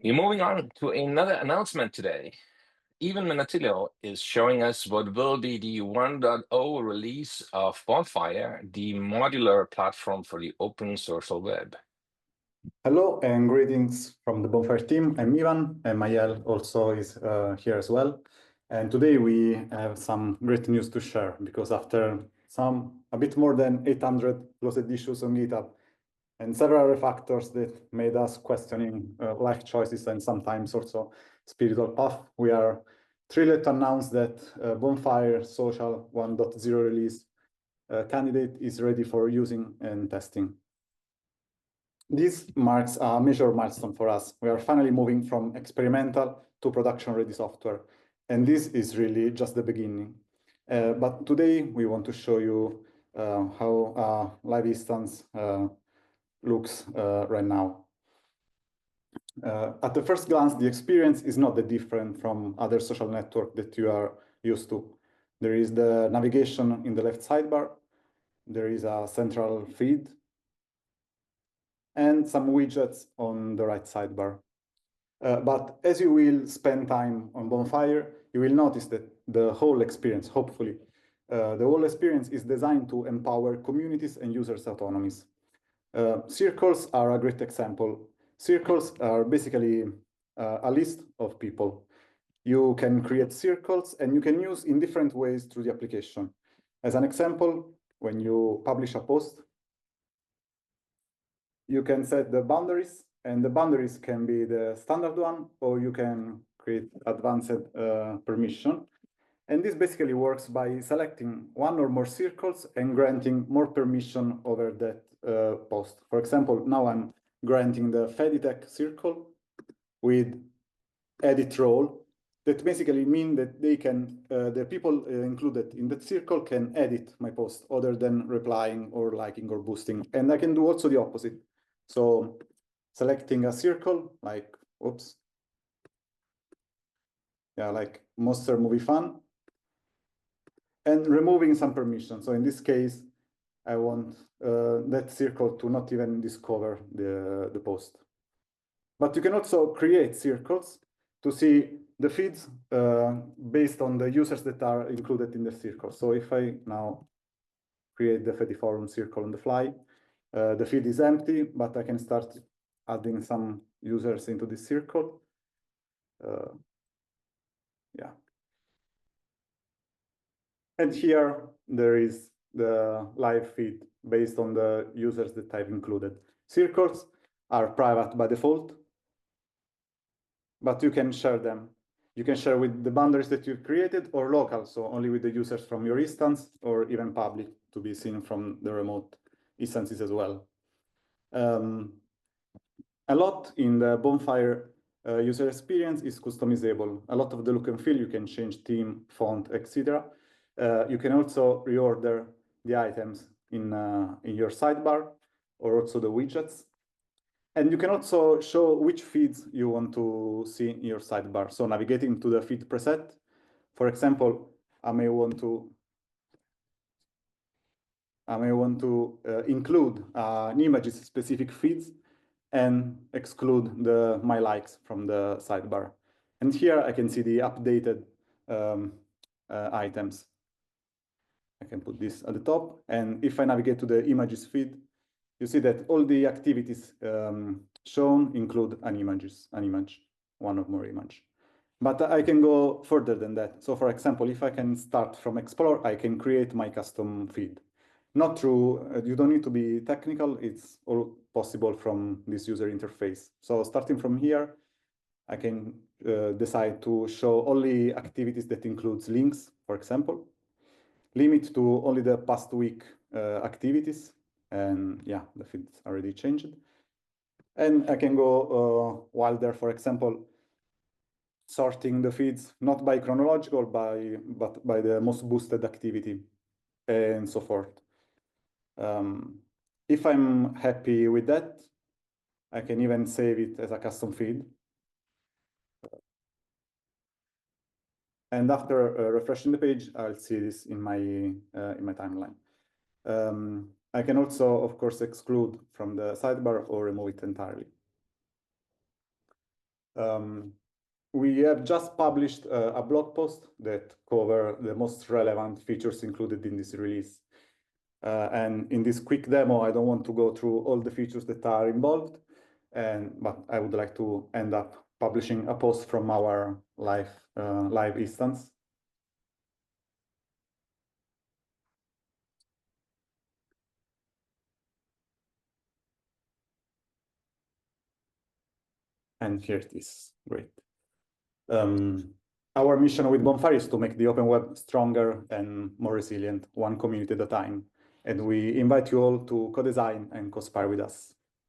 We're moving on to another announcement today. Ivan Minutillo is showing us what will be the 1.0 release of Bonfire, the modular platform for the open social web. Hello and greetings from the Bonfire team. I'm Ivan, and Mayel also is here as well. And today we have some great news to share, because after a bit more than 800 closed issues on GitHub and several refactors that made us questioning life choices and sometimes also spiritual path, we are thrilled to announce that Bonfire Social 1.0 release candidate is ready for using and testing. This marks a major milestone for us. We are finally moving from experimental to production-ready software, and this is really just the beginning. But today we want to show you how live instance looks right now. At the first glance, the experience is not that different from other social networks that you are used to. There is the navigation in the left sidebar. There is a central feed, and some widgets on the right sidebar. But as you will spend time on Bonfire, you will notice that the whole experience, hopefully, the whole experience is designed to empower communities and users' autonomies. Circles are a great example. Circles are basically a list of people. You can create circles and you can use in different ways through the application. As an example, when you publish a post, you can set the boundaries, and the boundaries can be the standard one, or you can create advanced permission. And this basically works by selecting one or more circles and granting more permission over that post. For example, now I'm granting the FediTech circle with edit role. That basically means that they can, the people included in that circle can edit my post other than replying or liking or boosting. And I can do also the opposite. So selecting a circle like, like Monster Movie Fan, and removing some permission. So in this case, I want that circle to not even discover the post. But you can also create circles to see the feeds based on the users that are included in the circle. So if I now create the FediForum circle on the fly, the feed is empty, but I can start adding some users into this circle. And here there is the live feed based on the users that I've included. Circles are private by default, but you can share them. You can share with the boundaries that you've created, or local, so only with the users from your instance, or even public to be seen from the remote instances as well. A lot in the Bonfire user experience is customizable. A lot of the look and feel, you can change theme, font, etc. You can also reorder the items in your sidebar, or also the widgets. And you can also show which feeds you want to see in your sidebar. So navigating to the feed preset, for example, I may want to include an images specific feeds and exclude the my likes from the sidebar. And here I can see the updated items. I can put this at the top. And if I navigate to the images feed, you see that all the activities shown include an image, one or more image. But I can go further than that. So for example, if I can start from Explore, I can create my custom feed. Not through, you don't need to be technical, it's all possible from this user interface. So starting from here, I can decide to show only activities that includes links, for example. Limit to only the past week activities, and yeah, the feed's already changed. And I can go wilder, for example, sorting the feeds not by chronological, but by the most boosted activity, and so forth. If I'm happy with that, I can even save it as a custom feed. And after refreshing the page, I'll see this in my timeline. I can also, of course, exclude from the sidebar or remove it entirely. We have just published a blog post that covers the most relevant features included in this release. And in this quick demo, I don't want to go through all the features that are involved, but I would like to end up publishing a post from our live instance. And here it is. Great. Our mission with Bonfire is to make the open web stronger and more resilient, one community at a time. And we invite you all to co-design and conspire with us.